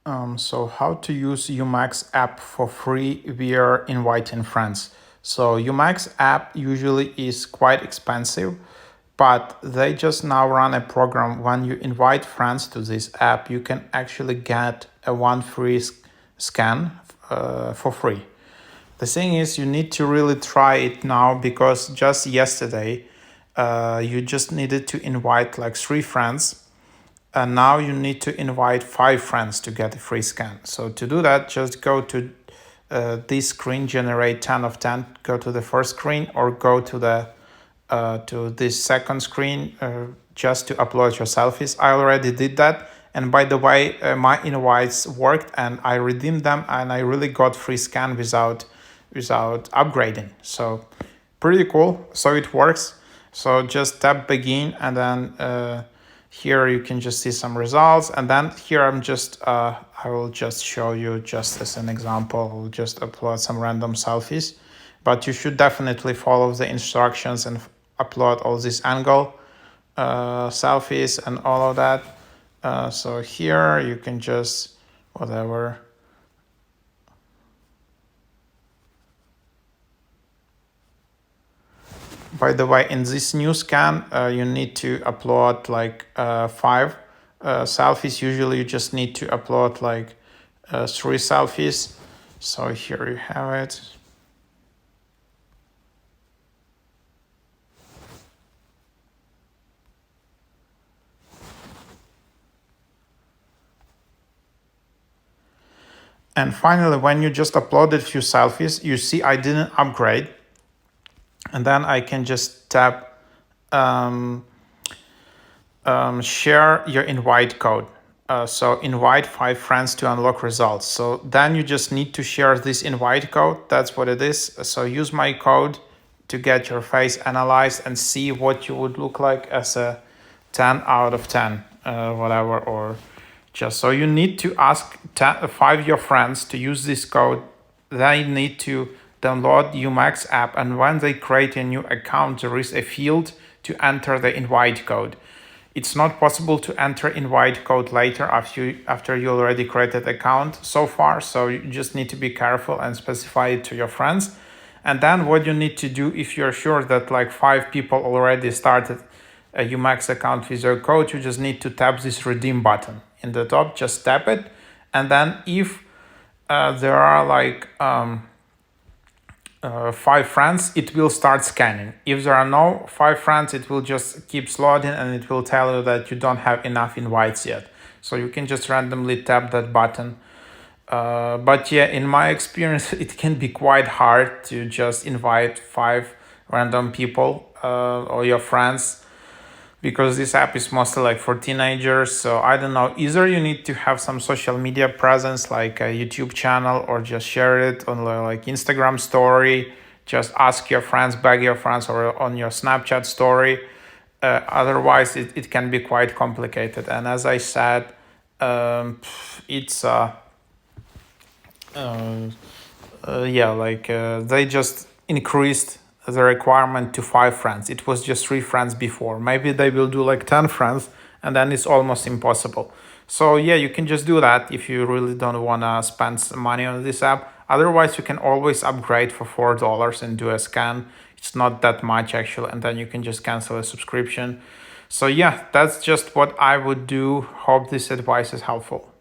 So how to use Umax app for free via inviting friends. So Umax app usually is quite expensive, but they just now run a program. When you invite friends to this app, you can actually get a one free scan for free. The thing is, you need to really try it now because just yesterday, you just needed to invite like 3 friends, and now you need to invite 5 friends to get a free scan. So to do that, just go to this screen, generate 10 of 10, go to the first screen, or go to the to this second screen just to upload your selfies. I already did that. And by the way, my invites worked and I redeemed them and I really got free scan without upgrading. So pretty cool. So it works. So just tap begin, and then here you can just see some results. And then here I will just show you just as an example. I'll just upload some random selfies, but you should definitely follow the instructions and upload all these angle selfies and all of that. So here you can just whatever. By the way, in this new scan, you need to upload like 5 selfies. Usually you just need to upload like 3 selfies. So here you have it. And finally, when you just uploaded a few selfies, you see I didn't upgrade. And then I can just tap share your invite code. So invite 5 friends to unlock results. So then you just need to share this invite code. That's what it is. So use my code to get your face analyzed and see what you would look like as a 10 out of 10, whatever, or just so you need to ask 5 your friends to use this code. They need to download Umax app, and when they create a new account, there is a field to enter the invite code. It's not possible to enter invite code later after you already created account so far. So you just need to be careful and specify it to your friends. And then what you need to do, if you're sure that like 5 people already started a Umax account with your code, you just need to tap this redeem button in the top. Just tap it, and then if there are like 5 friends, it will start scanning. If there are no 5 friends, it will just keep loading and it will tell you that you don't have enough invites yet. So you can just randomly tap that button. But yeah, in my experience, it can be quite hard to just invite 5 random people or your friends, because this app is mostly like for teenagers. So I don't know, either you need to have some social media presence like a YouTube channel, or just share it on like Instagram story, just ask your friends, beg your friends, or on your Snapchat story. Otherwise it can be quite complicated. And as I said, it's they just increased the requirement to 5 friends. It was just 3 friends before. Maybe they will do like 10 friends, and then it's almost impossible. So yeah, you can just do that if you really don't want to spend some money on this app. Otherwise, you can always upgrade for $4 and do a scan. It's not that much actually, and then you can just cancel a subscription. So yeah, that's just what I would do. Hope this advice is helpful.